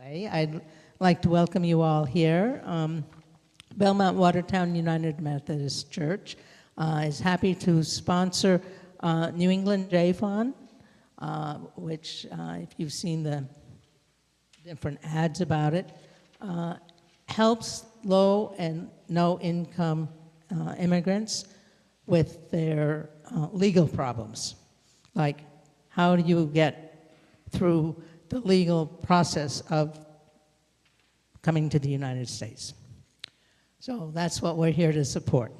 I'd like to welcome you all here. Belmont-Watertown United Methodist Church is happy to sponsor New England JFON, which, if you've seen the different ads about it, helps low and no income immigrants with their legal problems. Like, how do you get through the legal process of coming to the United States? So that's what we're here to support.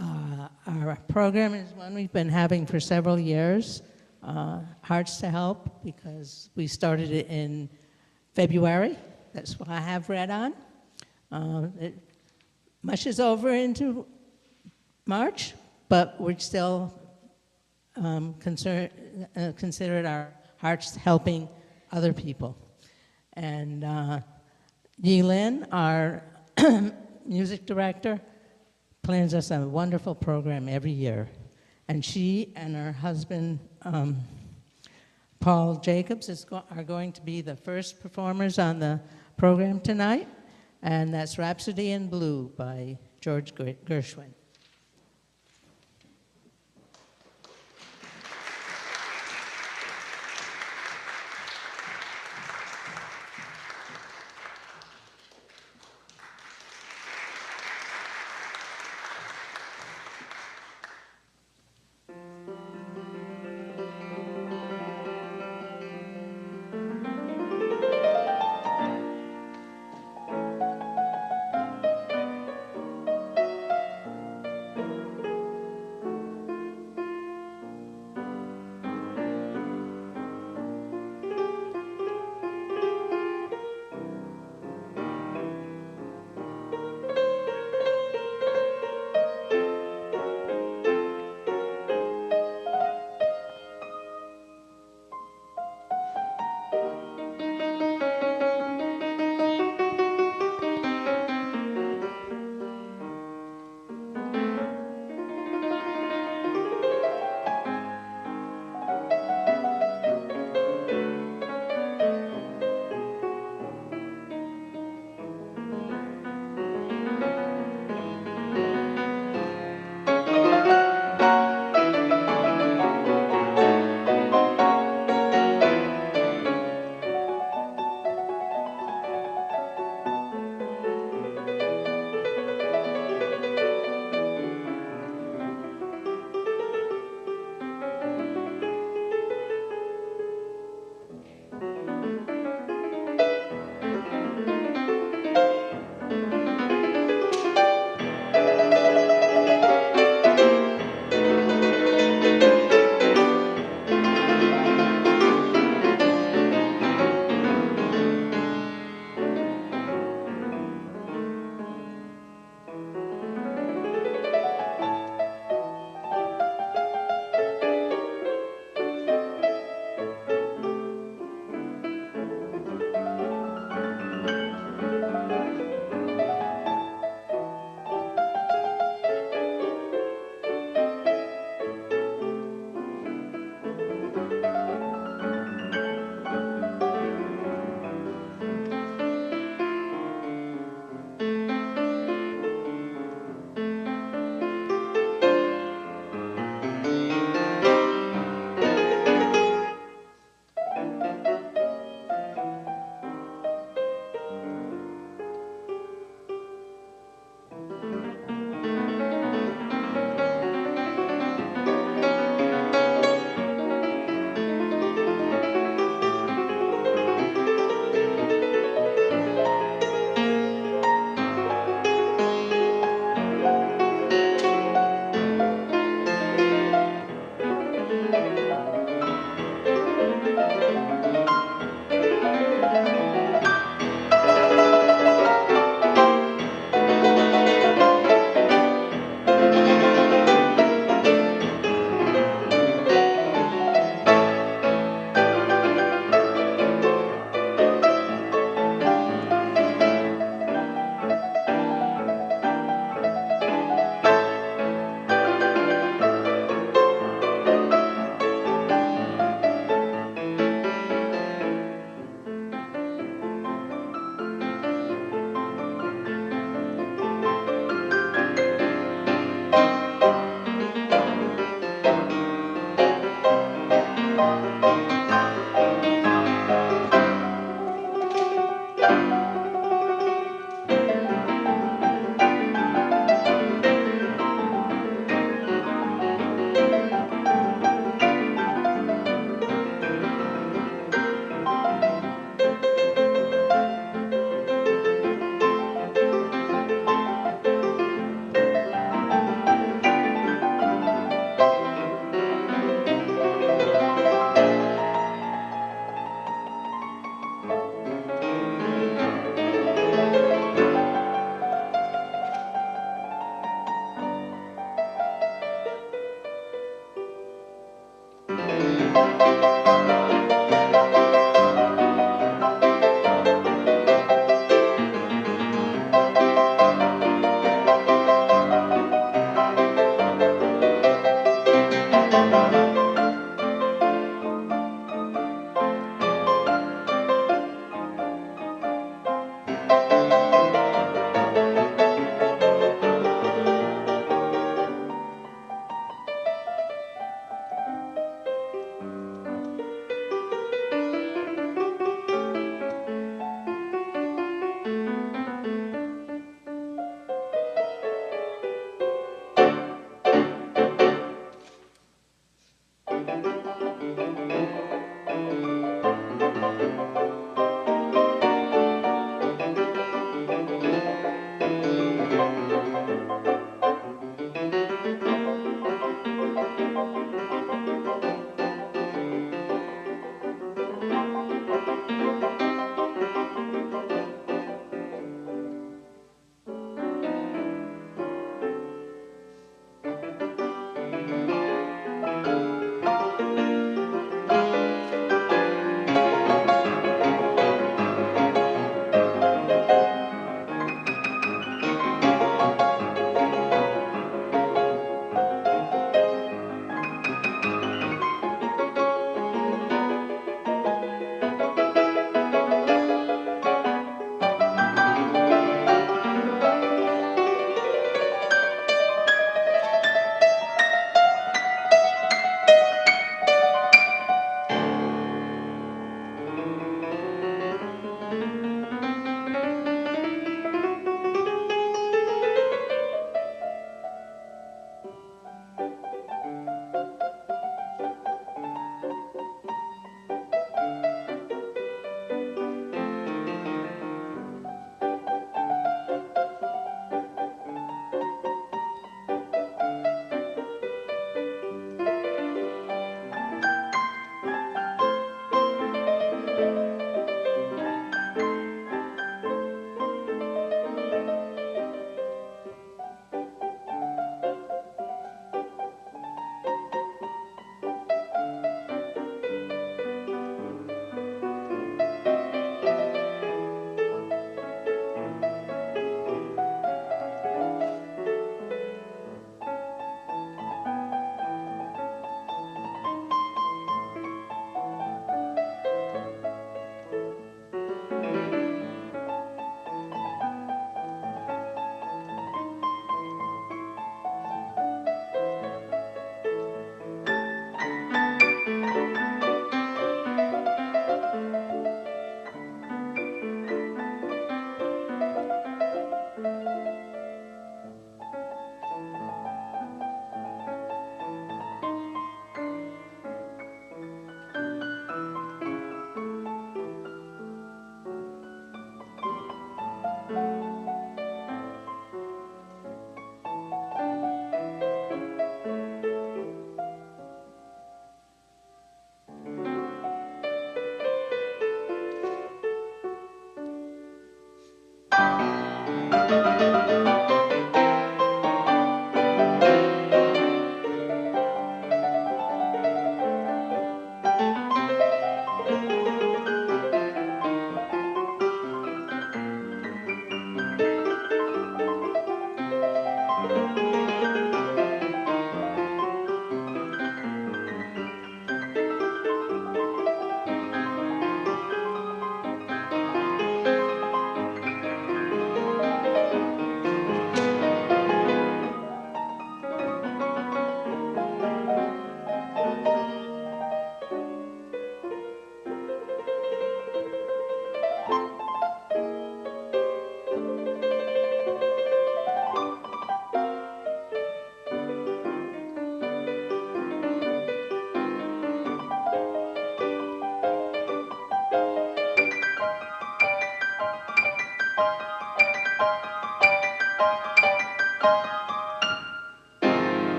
Our program is one we've been having for several years, Hearts to Help, because we started it in February. That's what I have read on. It mushes over into March, but we're still considered our hearts helping other people. And Yilin, our music director, plans us a wonderful program every year. And she and her husband, Paul Jacobs, are going to be the first performers on the program tonight. And that's Rhapsody in Blue by George Gershwin.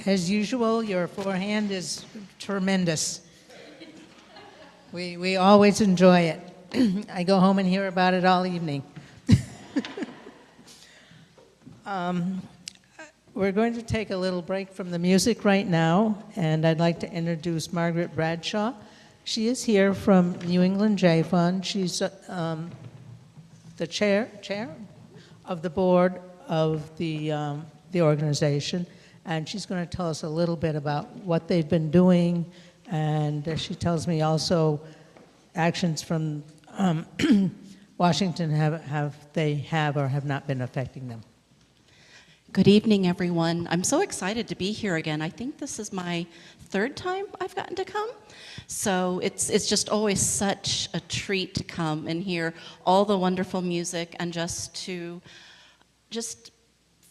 As usual, your forehand is tremendous. We always enjoy it. I go home and hear about it all evening. We're going to take a little break from the music right now, and I'd like to introduce Margaret Bradshaw. She is here from New England JFON. She's the chair of the board of the organization, and she's going to tell us a little bit about what they've been doing, and she tells me also actions from Washington have or have not been affecting them. Good evening, everyone. I'm so excited to be here again. I think this is my third time I've gotten to come. So it's just always such a treat to come and hear all the wonderful music and just to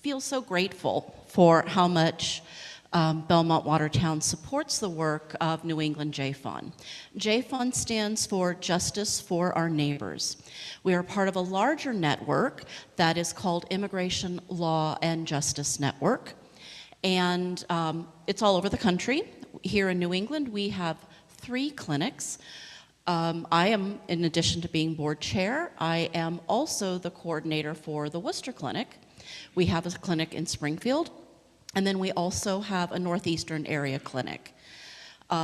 feel so grateful for how much Belmont-Watertown supports the work of New England JFON. JFON stands for Justice for Our Neighbors. We are part of a larger network that is called Immigration Law and Justice Network, and it's all over the country. Here in New England, we have 3 clinics. I am, in addition to being board chair, I am also the coordinator for the Worcester Clinic. We have a clinic in Springfield, and then we also have a Northeastern area clinic.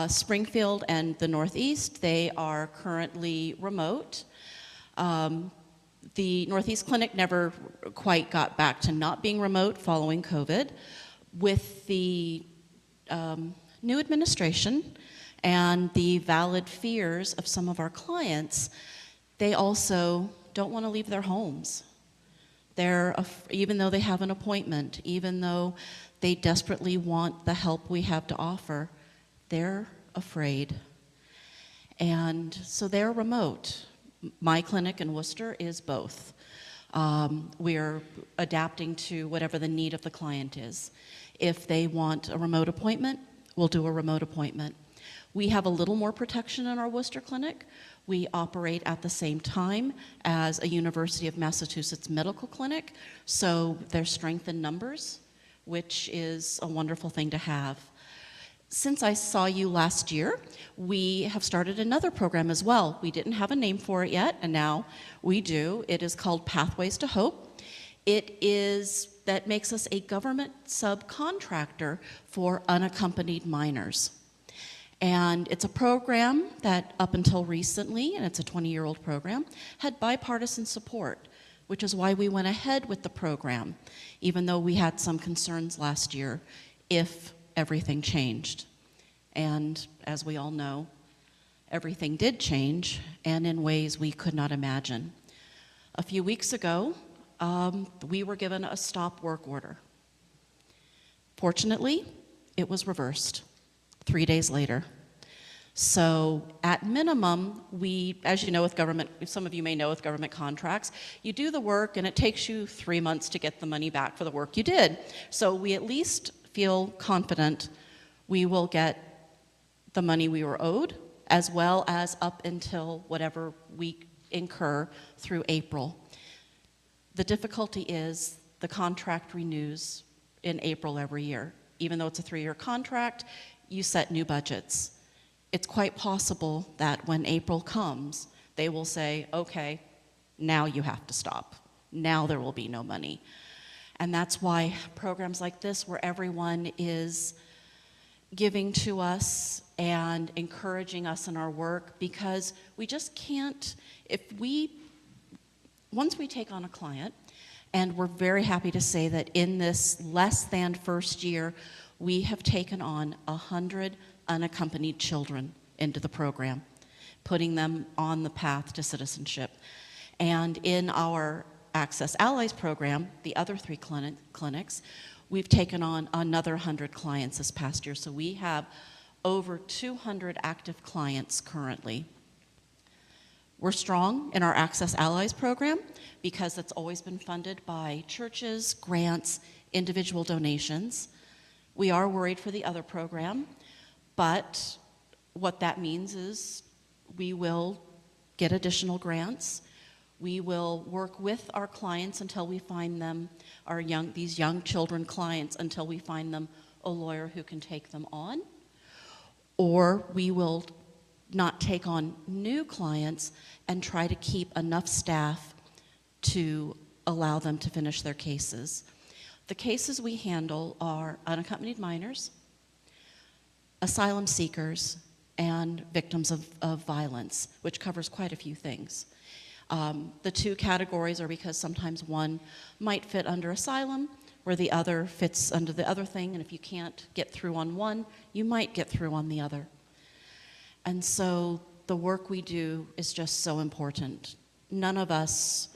Springfield and the Northeast, they are currently remote. The Northeast Clinic never quite got back to not being remote following COVID. With the new administration and the valid fears of some of our clients, they also don't want to leave their homes. Even though they have an appointment, even though they desperately want the help we have to offer, they're afraid. And so they're remote. My clinic in Worcester is both. We're adapting to whatever the need of the client is. If they want a remote appointment, we'll do a remote appointment. We have a little more protection in our Worcester clinic. We operate at the same time as a University of Massachusetts medical clinic, so there's strength in numbers, which is a wonderful thing to have. Since I saw you last year, we have started another program as well. We didn't have a name for it yet, and now we do. It is called Pathways to Hope. That makes us a government subcontractor for unaccompanied minors. And it's a program that up until recently, and it's a 20-year-old program, had bipartisan support, which is why we went ahead with the program, even though we had some concerns last year if everything changed. And as we all know, everything did change, and in ways we could not imagine. A few weeks ago, we were given a stop work order. Fortunately, it was reversed 3 days later. So at minimum, as you know with government, some of you may know with government contracts, you do the work and it takes you 3 months to get the money back for the work you did. So we at least feel confident we will get the money we were owed, as well as up until whatever we incur through April. The difficulty is the contract renews in April every year. Even though it's a 3-year contract, you set new budgets. It's quite possible that when April comes, they will say, okay, now you have to stop. Now there will be no money. And that's why programs like this, where everyone is giving to us and encouraging us in our work, because we just can't, once we take on a client, and we're very happy to say that in this less than first year, we have taken on 100 unaccompanied children into the program, putting them on the path to citizenship. And in our Access Allies program, the other 3 clinics, we've taken on another 100 clients this past year. So we have over 200 active clients currently. We're strong in our Access Allies program because it's always been funded by churches, grants, individual donations. We are worried for the other program, but what that means is we will get additional grants. We will work with our clients until we find them, these young children clients, until we find them a lawyer who can take them on, or we will not take on new clients and try to keep enough staff to allow them to finish their cases. The cases we handle are unaccompanied minors, asylum seekers, and victims of violence, which covers quite a few things. The two categories are because sometimes one might fit under asylum, where the other fits under the other thing, and if you can't get through on one, you might get through on the other. And so the work we do is just so important. None of us,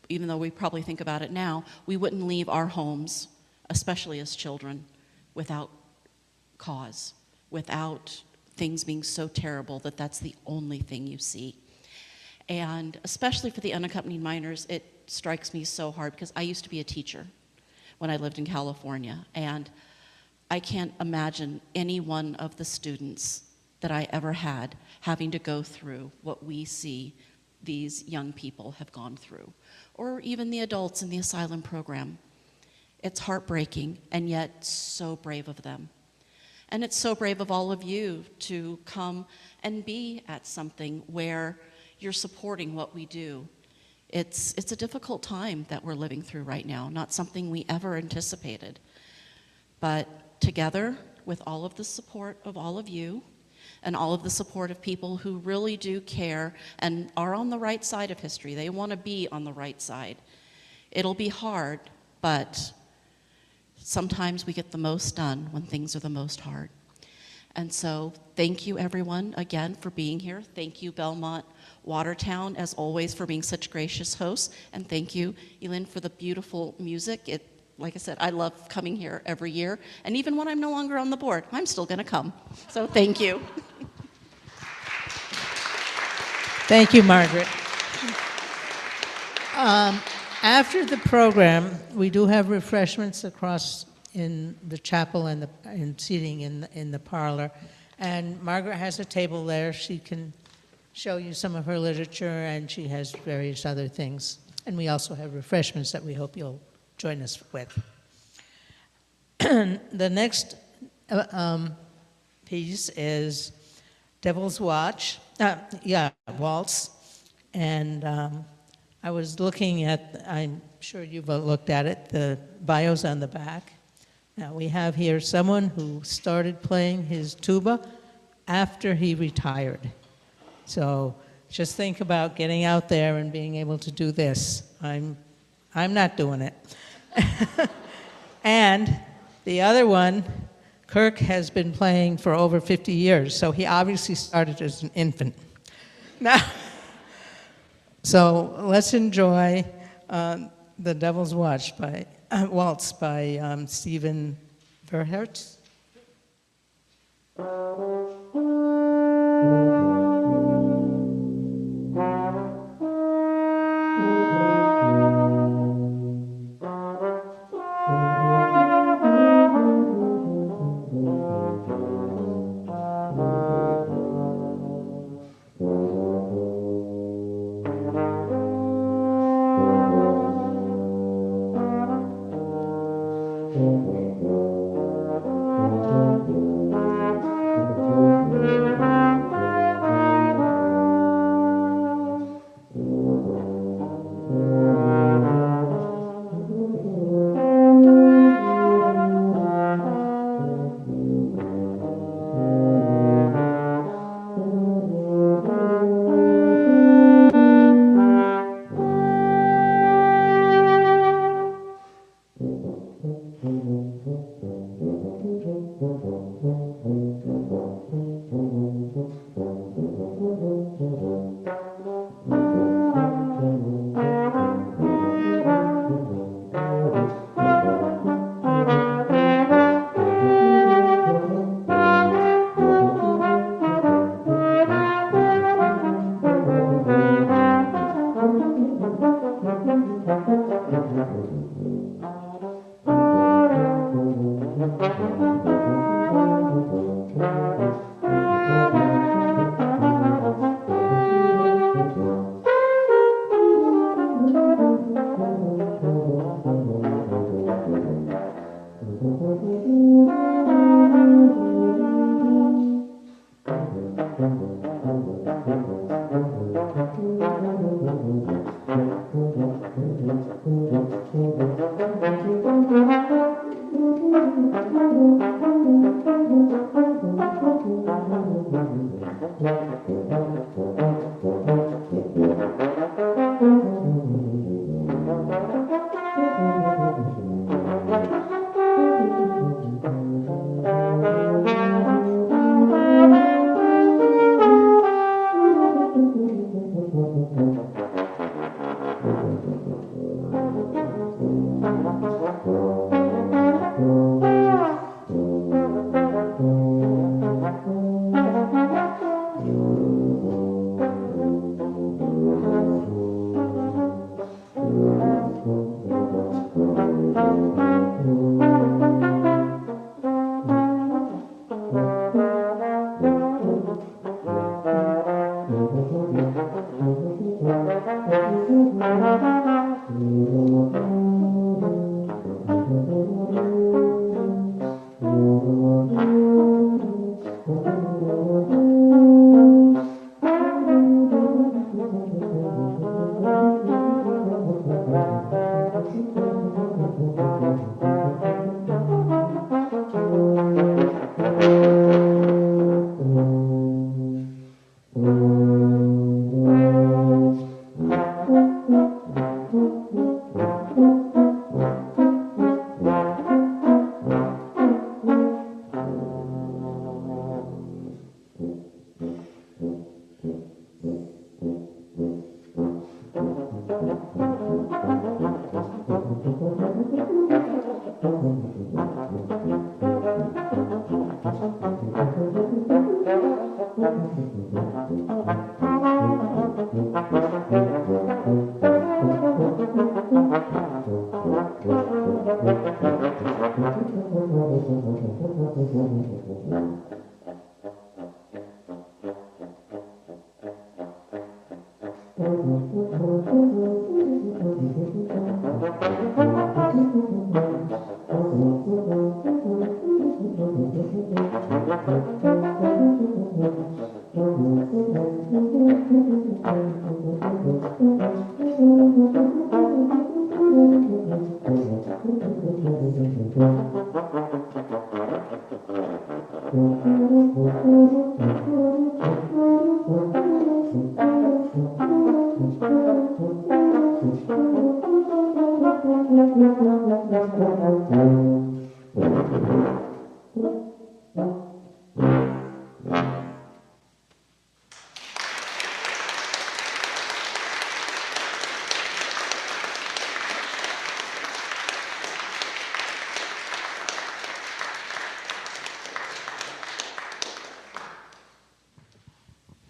even though we probably think about it now, we wouldn't leave our homes, especially as children, without cause, without things being so terrible that that's the only thing you see. And especially for the unaccompanied minors, it strikes me so hard because I used to be a teacher when I lived in California, and I can't imagine any one of the students that I ever had having to go through what we see these young people have gone through, or even the adults in the asylum program. It's heartbreaking, and yet so brave of them. And it's so brave of all of you to come and be at something where you're supporting what we do. It's a difficult time that we're living through right now, not something we ever anticipated. But together, with all of the support of all of you, and all of the support of people who really do care and are on the right side of history, they want to be on the right side. It'll be hard, but sometimes we get the most done when things are the most hard. And so thank you, everyone, again, for being here. Thank you, Belmont-Watertown, as always, for being such gracious hosts. And thank you, Yilin, for the beautiful music. Like I said, I love coming here every year. And even when I'm no longer on the board, I'm still going to come. So thank you. Thank you, Margaret. After the program, we do have refreshments across in the chapel and seating in the parlor. And Margaret has a table there. She can show you some of her literature, and she has various other things. And we also have refreshments that we hope you'll join us with. The next piece is Devil's Waltz. And I was looking at, I'm sure you've looked at it, the bios on the back. Now we have here someone who started playing his tuba after he retired. So just think about getting out there and being able to do this. I'm not doing it. And the other one, Kirk has been playing for over 50 years, so he obviously started as an infant. Now, so let's enjoy The Devil's Waltz by Stephen Verheltz.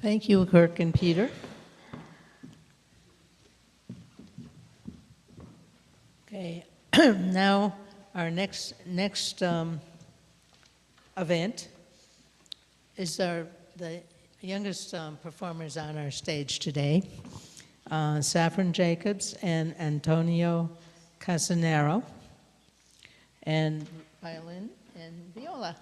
Thank you, Kirk and Peter. Okay, now our next event is the youngest performers on our stage today, Saffron Jacobs and Antonio Casarano, and violin and viola.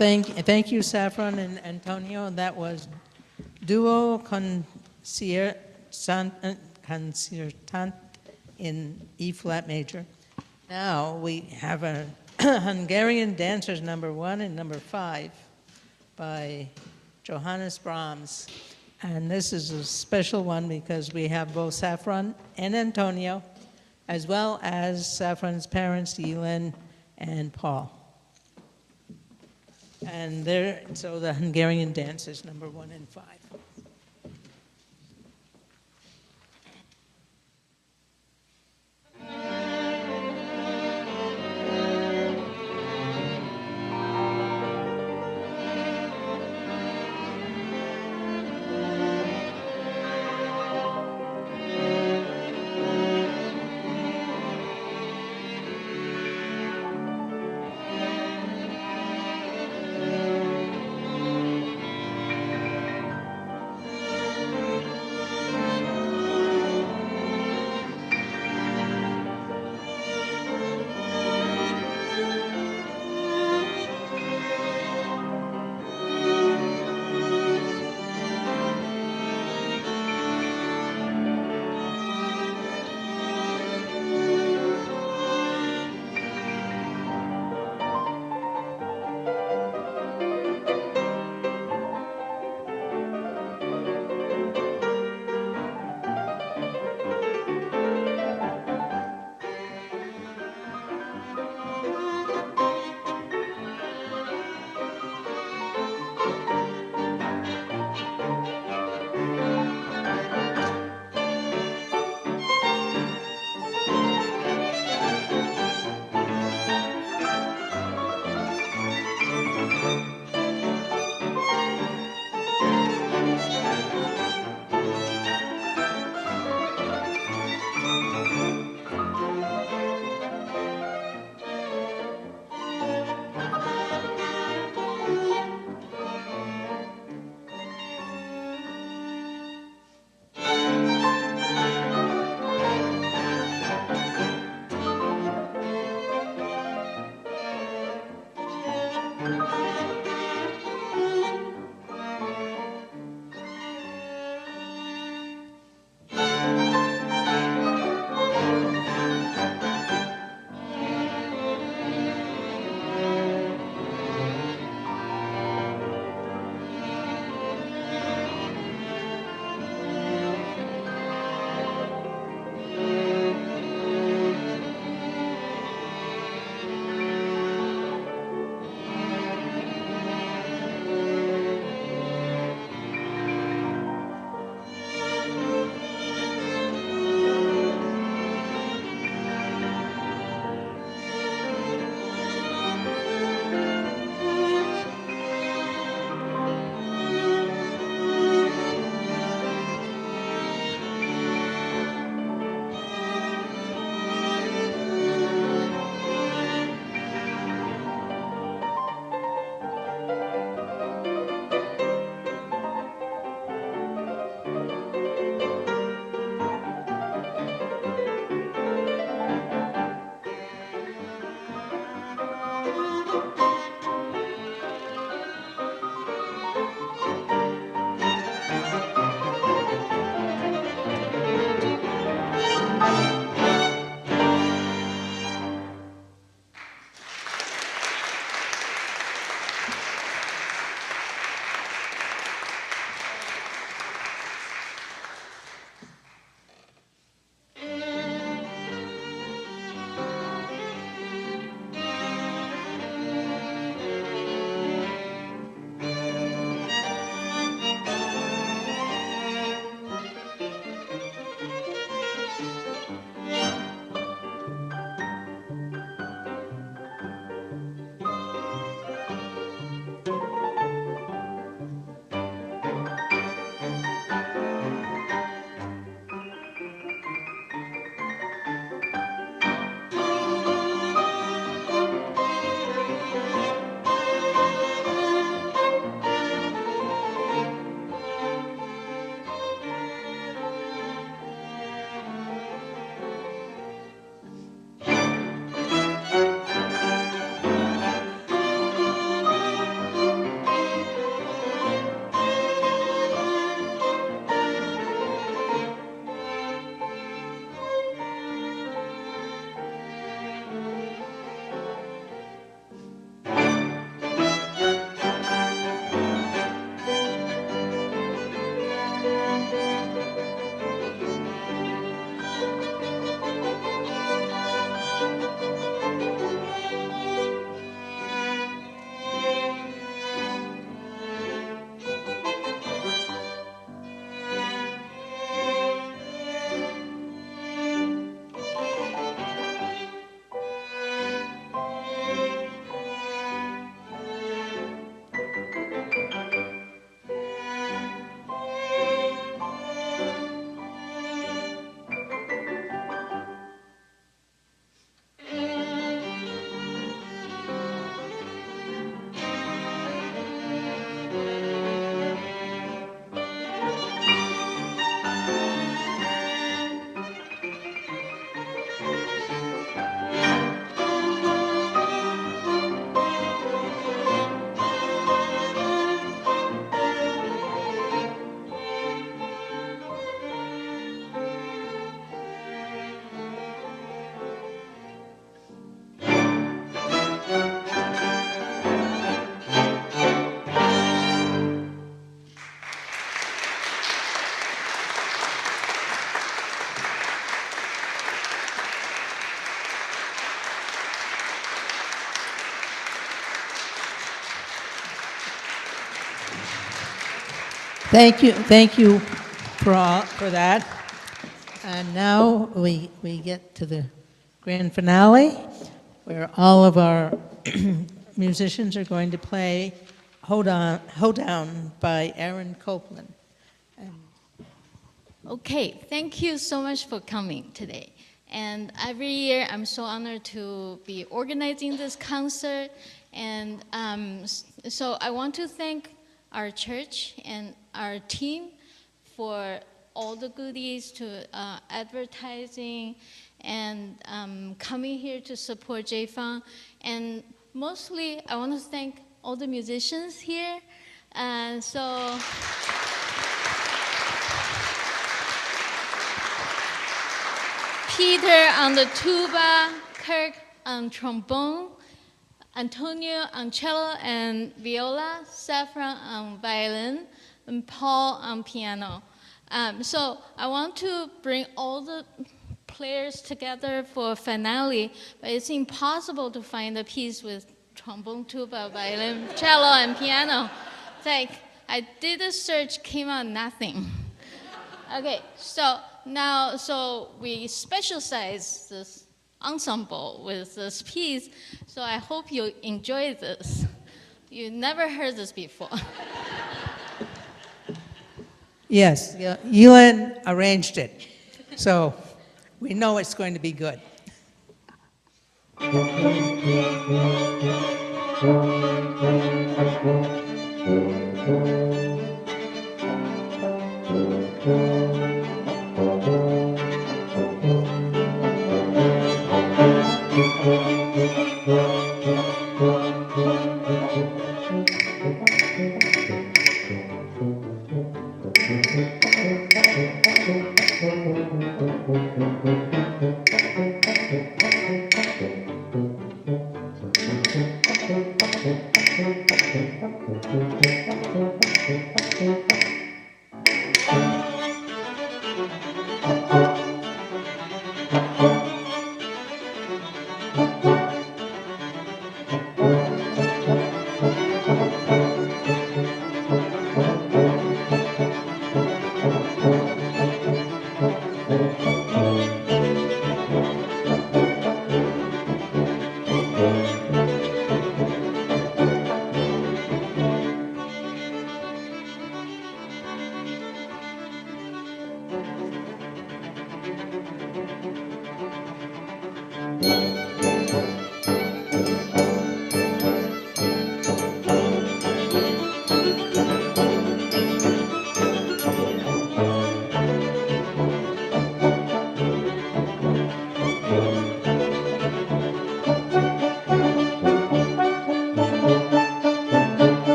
Thank you, Saffron and Antonio. That was Duo Concertant in E flat major. Now we have a Hungarian Dancers number 1 and number 5 by Johannes Brahms. And this is a special one because we have both Saffron and Antonio, as well as Saffron's parents, Yilin and Paul. And so the Hungarian Dancers number 1 and 5. Thank you for that. And now we get to the grand finale, where all of our musicians are going to play Hoedown by Aaron Copland. Okay, thank you so much for coming today. And every year, I'm so honored to be organizing this concert. And so I want to thank our church and our team for all the goodies to advertising and coming here to support JFON. And mostly, I want to thank all the musicians here. And so, Peter on the tuba, Kirk on trombone, Antonio on cello and viola, Saffron on violin, and Paul on piano. So I want to bring all the players together for a finale, but it's impossible to find a piece with trombone, tuba, violin, cello, and piano. It's like, I did a search, came out nothing. Okay, so we specialize this ensemble with this piece, so I hope you enjoy this. You never heard this before. Yes, Yilin arranged it, so we know it's going to be good.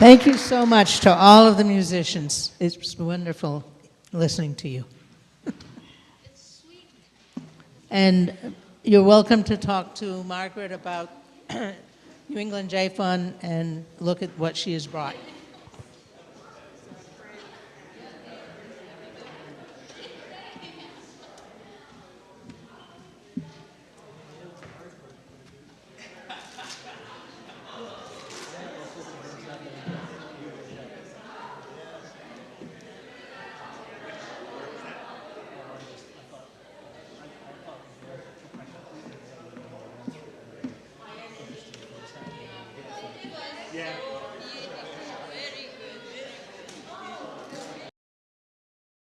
Thank you so much to all of the musicians. It's wonderful listening to you. And you're welcome to talk to Margaret about New England JFON and look at what she has brought.